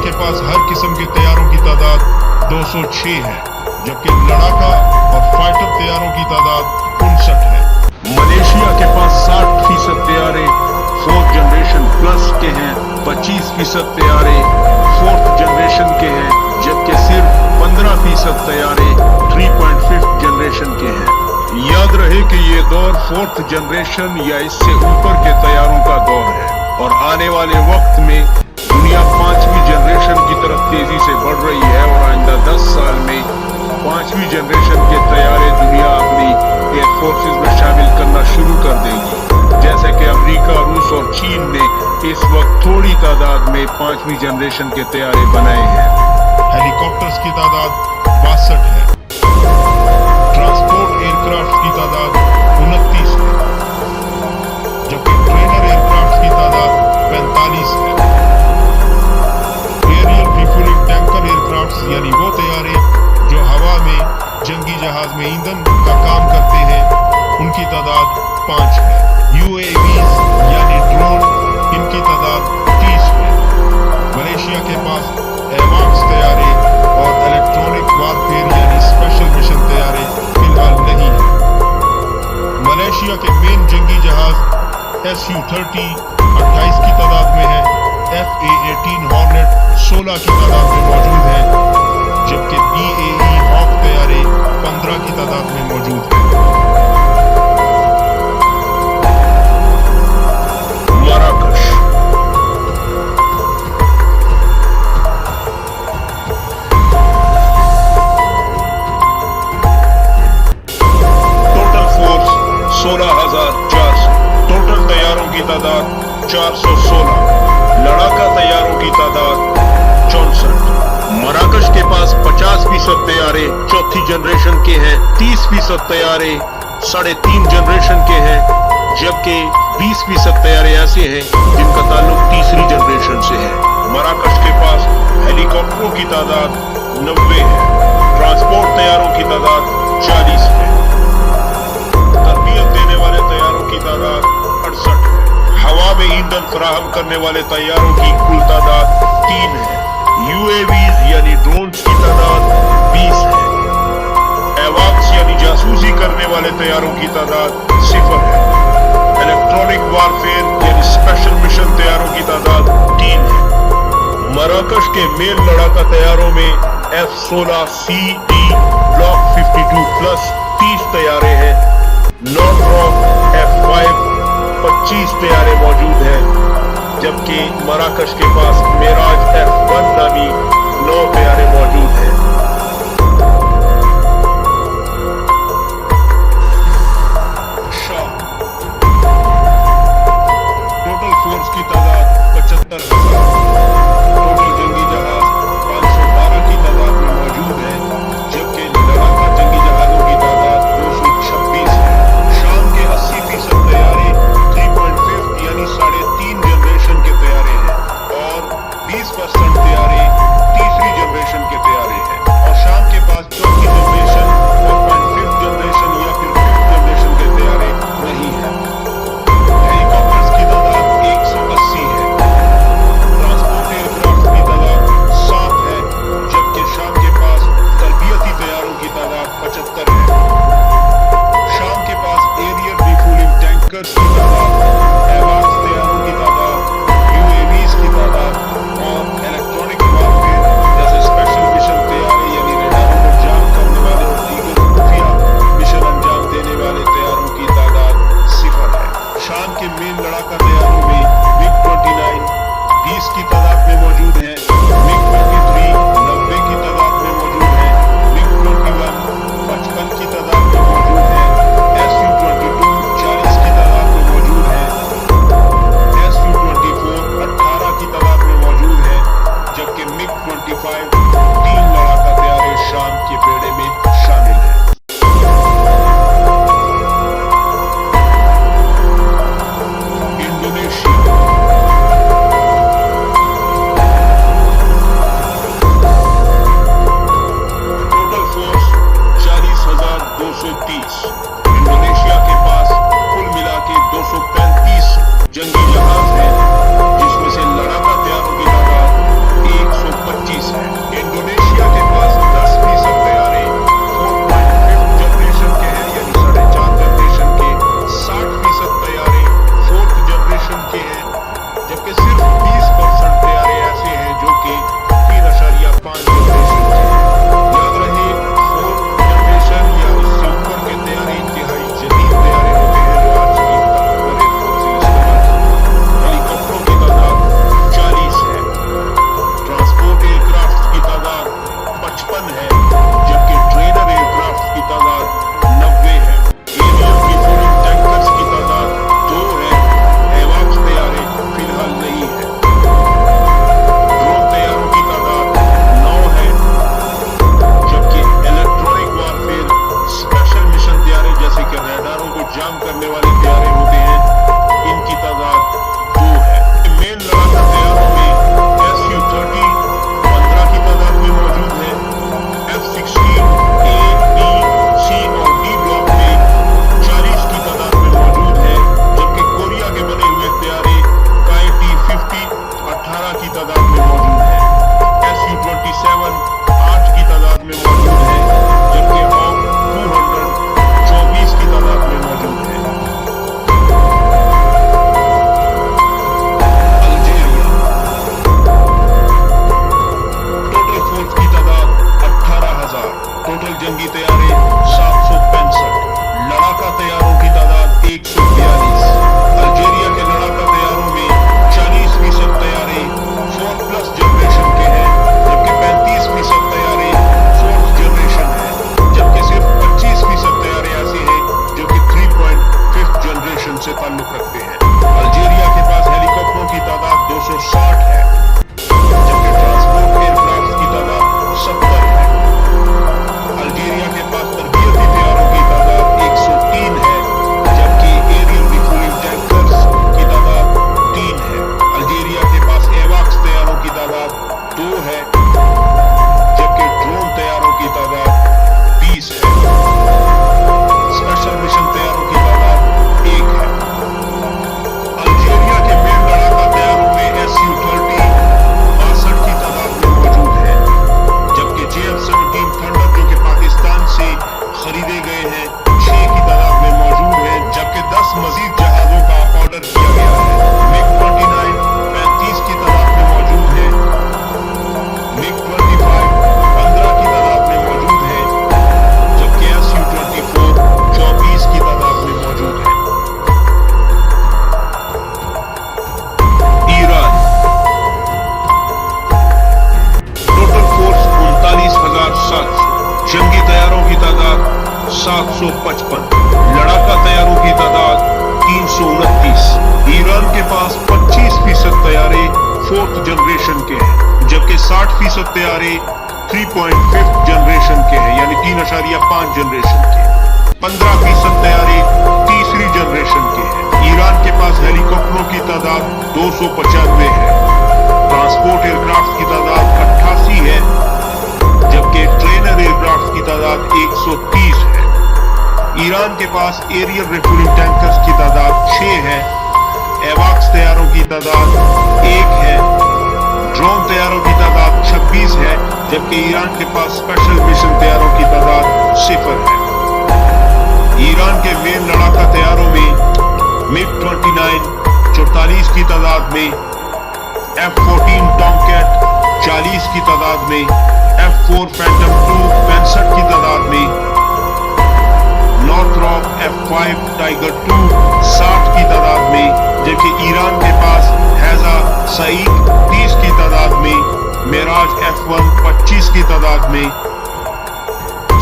के पास हर किस्म के तैयारों की तादाद 206 है, जबकि लड़ाका और फाइटर तैयारों की तादाद 59 है। मलेशिया के पास 60% तैयारे 4th जनरेशन प्लस के हैं, 25% तैयारे 4th जनरेशन के हैं, जबकि सिर्फ 15% तैयारे 3.5 जनरेशन के हैं। याद रहे कि ये दौर 4th जनरेशन या इससे ऊपर के तैयारों का दौर है और आने वाले वक्त में दुनिया 5वीं जनरेशन की तरफ तेजी से बढ़ रही है और आइंदा 10 साल में 5वीं जनरेशन के तैयारे दुनिया अपनी एयर फोर्सेस में शामिल करना शुरू कर देगी। जैसे कि अमेरिका, रूस और चीन ने इस वक्त थोड़ी तादाद में 5वीं जनरेशन के तैयारे बनाए हैं। हेलीकॉप्टर्स की तादाद 62 है, ट्रांसपोर्ट एयरक्राफ्ट की तादाद 29 है, जबकि ट्रेनर एयरक्राफ्ट की तादाद 45 है। एरियल रिफ्यूलिंग टैंकर एयरक्राफ्ट यानी वो तैयारे जो हवा में जंगी जहाज में ईंधन का काम करते हैं, उनकी तादाद 5 है। UAVs यानी ड्रोन, इनकी तादाद 30 है। मलेशिया के पास एवाक्स तैयारे और इलेक्ट्रॉनिक वारफेयर यानी स्पेशल मिशन तैयारे फिलहाल नहीं है। मलेशिया के मेन जंगी जहाज Su-30 28 की तादाद में है, FA-18 हॉर्नेट 16 की तादाद में मौजूद है, जबकि BAE हॉक तैयारे 15 की तादाद में मौजूद है। मराकश टोटल फोर्स 16,400, टोटल तैयारों की तादाद 416, लड़ाका तैयारों की तादाद 64। मराकश के पास 50% तैयारे 4थी जनरेशन के हैं, 30% तैयारे 3.5 जनरेशन के हैं, जबकि 20% तैयारे ऐसे हैं जिनका ताल्लुक 3री जनरेशन से है। मराकश के पास हेलीकॉप्टरों की तादाद 90 है, ट्रांसपोर्ट तैयारों की तादाद 40 है, तरबियत देने वाले तैयारों की तादाद 68 है, हवा में ईंधन फराहम करने वाले तैयारों की कुल तादाद 3 है, UAVs यानी ड्रोन्स की तादाद 20 है, एवाक्स यानी जासूसी करने वाले तैयारों की तादाद 0 है, इलेक्ट्रॉनिक वारफेयर यानी स्पेशल मिशन तैयारों की तादाद 3 है। मराकश के मेल लड़ाका तैयारों में F-16C/D ब्लॉक 52 प्लस 30 तैयारे हैं, नॉर्थ F-5 25 तैयारे मौजूद हैं, जबकि मराकश के पास मेराज F-1 नामी 9 तैयारे मौजूद हैं। टोटल फोर्स की तादाद 75,000, टोटल जंगी जहाज 512 की तादाद में मौजूद है, जबकि लड़ाका जंगी जहाजों की तादाद 226 है। शाम के 80% तैयारे 3.5 यानी 3.5 जनरेशन के तैयारे हैं और 20% तैयारे 3री जनरेशन के तैयारे हैं, और शाम के पास 4थी जनरेशन 4.5 जनरेशन या फिर 5th जनरेशन के तैयारे नहीं है। हेलीकॉप्टर्स की तादाद 180 है, ट्रांसपोर्ट एयरक्राफ्ट की तादाद 7 है, जबकि शाम के पास तरबियती तैयारों की तादाद 75 है। शाम के पास एरियल रिफ्यूलिंग टैंकर्स की तादाद, एवाक्स तैयारों की तादाद, UAVs की तादाद और इलेक्ट्रॉनिक वारफेयर जैसे स्पेशल मिशन तैयारे यानी रडारों को जाम करने वाले और दीगर खुफिया मिशन अंजाम देने वाले तैयारों की तादाद 0 है। शाम के मेन लड़ाका तैयारों में MiG-29 20 की तादाद में मौजूद है, MiG-23 90 की तादाद में मौजूद है, MiG-21 55 की तादाद में मौजूद है, Su-22 40 की तादाद में मौजूद है, Su-24 18 की तादाद में मौजूद है, जबकि MiG-25 3 लड़ाका तैयारे शाम के बेड़े में शामिल है। इंडोनेशिया टोटल फोर्स 40,230, इंडोनेशिया के पास कुल मिला के 235 जंगी जहाज हैं, जिसमें से लड़ाका तैयारों की तादाद 100 तैयारों की तादाद 329। ईरान के पास 25% तैयारे 4th जनरेशन के हैं, जबकि 60% तैयारे 3.5th जनरेशन के हैं, यानी 3.5 जनरेशन के। 15% तैयारे तीसरी जनरेशन के हैं। ईरान के पास हेलीकॉप्टरों की तादाद 295 है। ट्रांसपोर्ट एयरक्राफ्ट की तादाद 88 है, जबकि ट्रेनर एयरक्राफ्ट की तादाद 130 है। ईरान के पास एरियल रिफ्यूलिंग टैंकर्स की तादाद 6 है। एवाक्स तैयारों की तादाद 1 है। ड्रोन तैयारों की तादाद 26 है, जबकि ईरान के पास स्पेशल मिशन तैयारों की तादाद 0 है। ईरान के मेन लड़ाका तैयारों में MiG-29 44 की तादाद में, F-14 टॉमकैट 40 की तादाद में, F-4 फैंटम 2 65 की तादाद में, नॉर्थरॉप F-5 टाइगर 2 60 की तादाद में, जबकि ईरान के पास हैजा सईद 30 की तादाद में, मेराज F-1 25 की तादाद में,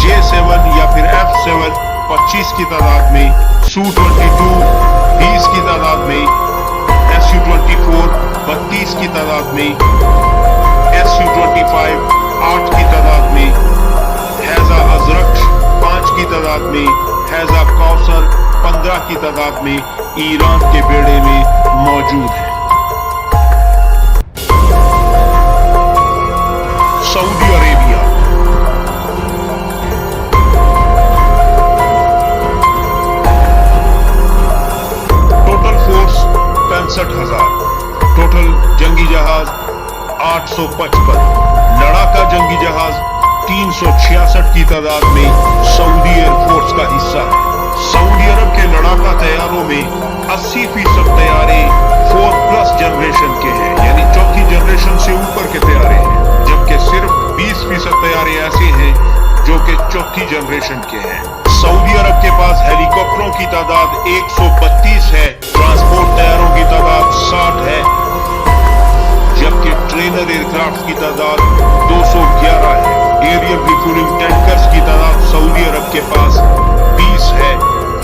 J-7 या फिर F-7 25 की तादाद में, Su-22 20 की तादाद में, Su-24 32 की तादाद में, Su-25 8 की तादाद में, हैजा अजरक 5 की तादाद में, हैजा कौसर 15 की तादाद में ईरान के बेड़े में मौजूद है। Saudi Arabia total force 65,000, total जंगी जहाज 855, लड़ाका जंगी जहाज 366 की तादाद में सऊदी एयरफोर्स का हिस्सा है। सऊदी अरब के लड़ाका तैयारों में 80% तैयारे 4+ जनरेशन के हैं, यानी चौथी जनरेशन से ऊपर के तैयारे हैं, जबकि सिर्फ 20% तैयारे ऐसे हैं जो कि चौथी जनरेशन के हैं। सऊदी अरब के पास हेलीकॉप्टरों की तादाद 132 है, ट्रांसपोर्ट तैयारों की तादाद 60 है, जबकि ट्रेनर एयरक्राफ्ट की तादाद 211 है। एरियल रिफ्यूलिंग टैंकर्स की तादाद सऊदी अरब के पास 20 है,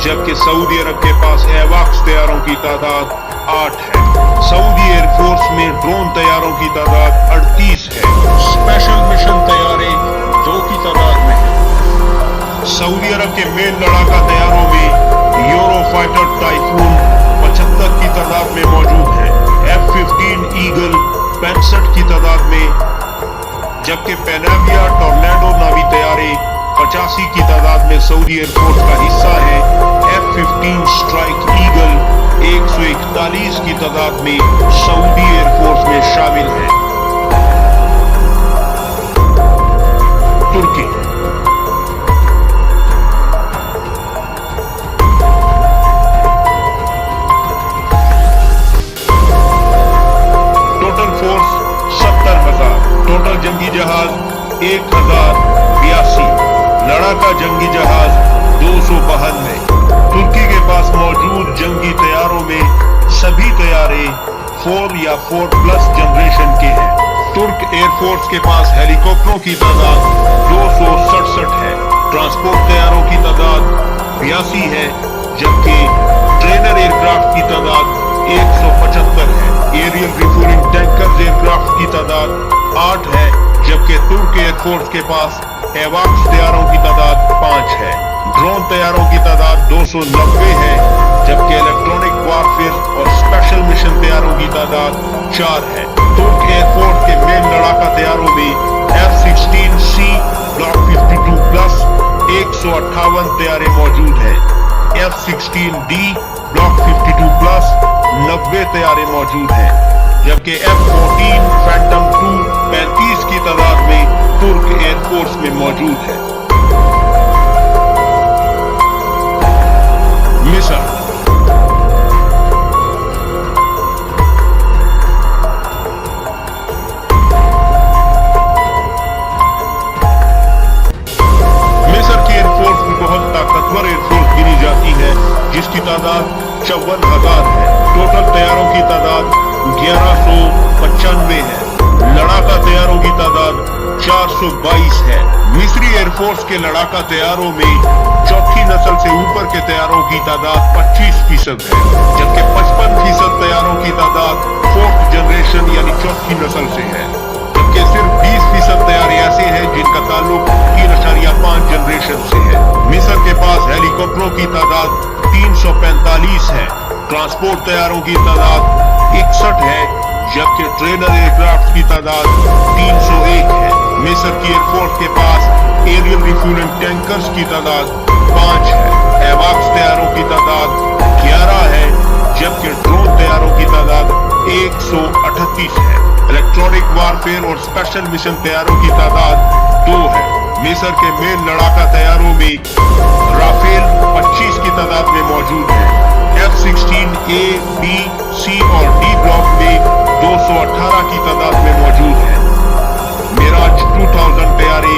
जबकि सऊदी अरब के पास एवाक्स तैयारों की तादाद 8 है। सऊदी एयरफोर्स में ड्रोन तैयारों की तादाद 38 है। स्पेशल मिशन तैयारे 2 की तादाद में है। सऊदी अरब के मेन लड़ाका तैयारों में यूरोफाइटर टाइफून 75 की तादाद में मौजूद है, F-15 ईगल 65 की तादाद में, जबकि पेनाविया टॉर्नेडो नावी तैयारे 85 की तादाद में सऊदी एयरफोर्स का हिस्सा है। F-15 स्ट्राइक ईगल 141 की तादाद में सऊदी एयरफोर्स में शामिल है। तुर्की टोटल फोर्स 70,000, टोटल जंगी जहाज 1082, लड़ाका जंगी जहाज 292। तुर्की के पास मौजूद जंगी तैयारों में सभी तैयारे 4 या 4+ जनरेशन के हैं। तुर्क एयरफोर्स के पास हेलीकॉप्टरों की तादाद 267 है, ट्रांसपोर्ट तैयारों की तादाद 82 है, जबकि ट्रेनर एयरक्राफ्ट की तादाद 175 है। एरियल रिफ्यूलिंग टैंकर्स एयरक्राफ्ट की तादाद 8 है, जबकि तुर्क एयरफोर्स के पास एवाक्स तैयारों की तादाद 5 है। ड्रोन तैयारों की तादाद 290 है, जबकि इलेक्ट्रॉनिक वारफेयर और स्पेशल मिशन तैयारों की तादाद 4 है। तुर्क एयरफोर्स के मेन लड़ाका तैयारों में F-16C ब्लॉक 52+ 158 तैयारे मौजूद हैं, F-16D ब्लॉक 52+ 90 तैयारे मौजूद हैं, जबकि F-14 फैंटम 2 35 की तादाद में तुर्क एयरफोर्स में मौजूद है। मिस्र की एयरफोर्स भी बहुत ताकतवर एयरफोर्स गिनी जाती है, जिसकी तादाद 54,000 है। टोटल तैयारों की तादाद 1195 है। लड़ाका तैयारों की तादाद 422 है। मिस्री एयरफोर्स के लड़ाका तैयारों में चौथी नस्ल से ऊपर के तैयारों की तादाद 25% है, जबकि 55% तैयारों की तादाद फोर्थ जनरेशन यानी चौथी नस्ल से है, जबकि सिर्फ 20% तैयारे ऐसे हैं जिनका ताल्लुक 3.5 जनरेशन से है। मिस्र के पास हेलीकॉप्टरों की तादाद 345 है, ट्रांसपोर्ट तैयारों की तादाद 61 है, जबकि ट्रेनर एयरक्राफ्ट की तादाद 301 है। मिस्र की एयरफोर्स के पास एरियल रिफ्यूलिंग टैंकर्स की तादाद 5 है। एवाक्स तैयारों की तादाद 11 है, जबकि ड्रोन तैयारों की तादाद 138 है। इलेक्ट्रॉनिक वारफेयर और स्पेशल मिशन तैयारों की तादाद 2 है। मिस्र के मेन लड़ाका तैयारों में राफेल 25 की तादाद में मौजूद है। F-16A, B, C और D ब्लॉक में 218 की तादाद में मौजूद है। मिराज 2000 तैयारे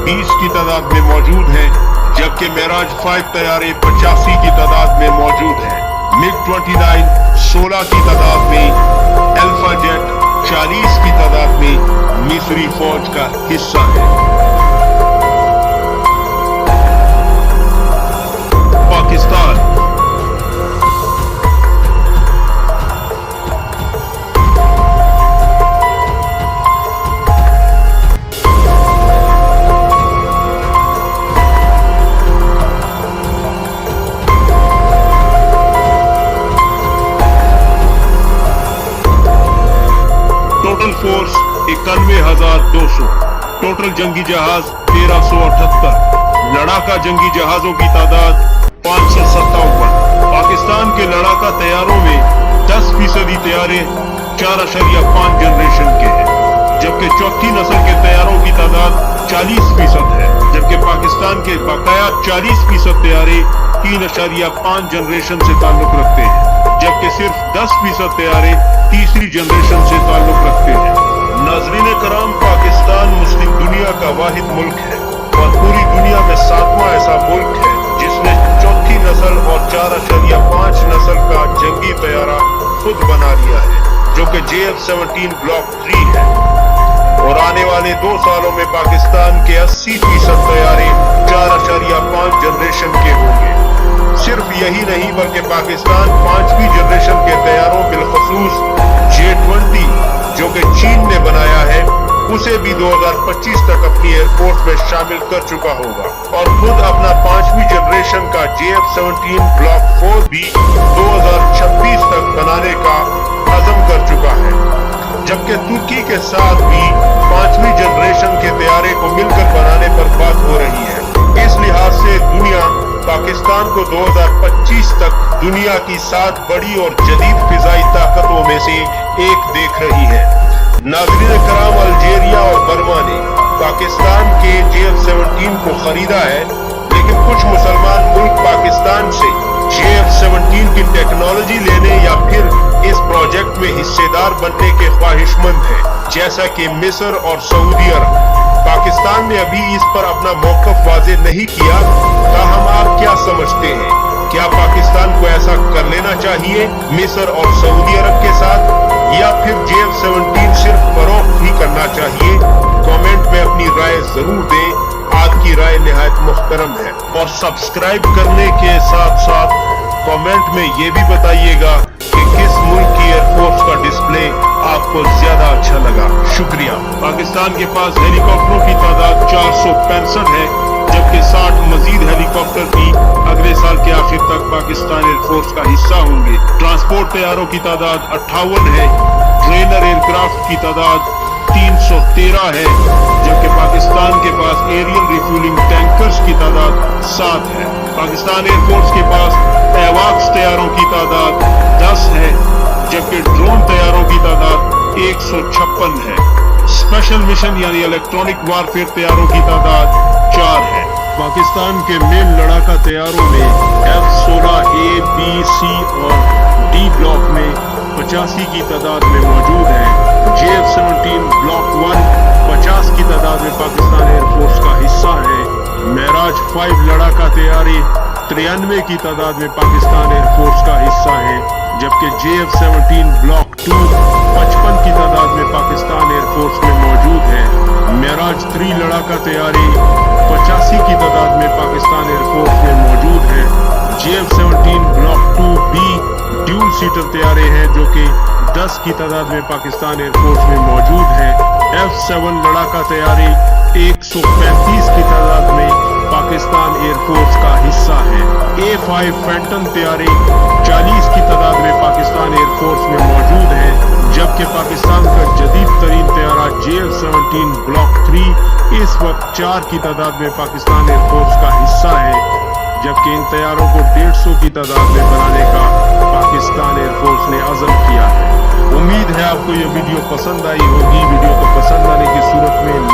20 की तादाद में मौजूद हैं, जबकि मिराज 5 तैयारे 85 की तादाद में मौजूद है। MiG-29 16 की तादाद में, अल्फा जेट 40 की तादाद में मिस्री फौज का हिस्सा है। पाकिस्तान टोटल फोर्स 91,200, टोटल जंगी जहाज 1378, लड़ाका जंगी जहाजों की तादाद 557। पाकिस्तान के लड़ाका तैयारों में 10% तैयारे 4.5 जनरेशन के हैं, जबकि चौथी नस्ल के तैयारों की तादाद 40% है, जबकि पाकिस्तान के बकाया 40% तैयारे 3.5 जनरेशन से ताल्लुक रखते हैं, जबकि सिर्फ 10% तैयारे तीसरी जनरेशन से ताल्लुक रखते हैं। नाज़रीन कराम, पाकिस्तान मुस्लिम दुनिया का वाहिद मुल्क है और पूरी दुनिया में 7वां ऐसा मुल्क है जिसने चौथी नस्ल और 4.5 नस्ल का जंगी तैयारा खुद बना लिया है, जो कि JF-17 ब्लॉक 3 है। और आने वाले 2 सालों में पाकिस्तान के 80% तैयारे 4.5 जनरेशन के होंगे। सिर्फ यही नहीं बल्कि पाकिस्तान 5वीं जनरेशन के तैयारों बिलखसूस J-20 जो कि चीन ने बनाया है, उसे भी 2025 तक अपनी एयरफोर्स में शामिल कर चुका होगा और खुद अपना 5वीं जनरेशन का JF-17 ब्लॉक 4 भी 2026 तक बनाने का अज़म कर चुका है, जबकि तुर्की के साथ भी 5वीं जनरेशन के तैयारे को मिलकर बनाने पर बात हो रही है। इस लिहाज से दुनिया पाकिस्तान को 2025 तक दुनिया की 7 बड़ी और जदीद फिजाई ताकतों में से एक देख रही है। नाज़रीन कराम, अल्जीरिया और बर्मा ने पाकिस्तान के JF-17 को खरीदा है, लेकिन कुछ मुसलमान मुल्क पाकिस्तान से JF-17 की टेक्नोलॉजी लेने या फिर इस प्रोजेक्ट में हिस्सेदार बनने के ख्वाहिशमंद हैं, जैसा कि मिस्र और सऊदी अरब। पाकिस्तान ने अभी इस पर अपना मौक़िफ़ वाज़ेह नहीं किया। ताहम आप क्या समझते हैं, क्या पाकिस्तान को ऐसा कर लेना चाहिए मिस्र और सऊदी अरब के साथ, या फिर JF-17 सिर्फ फरोख्त ही करना चाहिए? कमेंट में अपनी राय जरूर दें। आपकी राय निहायत मुहतरम है। और सब्सक्राइब करने के साथ साथ कमेंट में ये भी बताइएगा कि किस मुल्क की एयरफोर्स का डिस्प्ले आपको ज्यादा अच्छा लगा। शुक्रिया। पाकिस्तान के पास हेलीकॉप्टरों की तादाद 465 है, जबकि 60 मजीद हेलीकॉप्टर भी अगले साल के आखिर तक पाकिस्तान एयरफोर्स का हिस्सा होंगे। ट्रांसपोर्ट तैयारों की तादाद 58 है, ट्रेनर एयरक्राफ्ट की तादाद 313 है, जबकि पाकिस्तान के पास एरियल रिफ्यूलिंग टैंकर्स की तादाद 7 है। पाकिस्तान एयरफोर्स के पास एवाक्स तैयारों की तादाद 10 है, जबकि ड्रोन तैयारों की तादाद 156 है। स्पेशल मिशन यानी इलेक्ट्रॉनिक वारफेयर तैयारों की तादाद 4 है। पाकिस्तान के मेन लड़ाका तैयारों में F-16A, B, C और D ब्लॉक में 85 की तादाद में मौजूद है। JF-17 ब्लॉक 1 50 की तादाद में पाकिस्तान एयरफोर्स का हिस्सा है। मिराज 5 लड़ाका तैयारी 93 की तादाद में पाकिस्तान एयरफोर्स का हिस्सा है, जबकि JF-17 ब्लॉक 2 55 की तादाद में पाकिस्तान पाकिस्तान एयरफोर्स में मौजूद है। मेराज 3 लड़ाका तैयारे 85 की तादाद में पाकिस्तान एयरफोर्स में मौजूद है। JF-17 block 2B dual seater तैयारे हैं जो कि 10 की तादाद में पाकिस्तान एयरफोर्स में मौजूद है। F-7 लड़ाका तैयारे 135 की तादाद में पाकिस्तान एयरफोर्स का हिस्सा है। A-5 फैंटम तैयारे 40 की तादाद में पाकिस्तान एयरफोर्स में मौजूद है, जबकि पाकिस्तान का जदीद तरीन तैयारा JF-17 ब्लॉक 3 इस वक्त 4 की तादाद में पाकिस्तान एयरफोर्स का हिस्सा है, जबकि इन तैयारों को 150 की तादाद में बनाने का पाकिस्तान एयरफोर्स ने अज़म किया है। उम्मीद है आपको ये वीडियो पसंद आई होगी। वीडियो को पसंद आने की सूरत में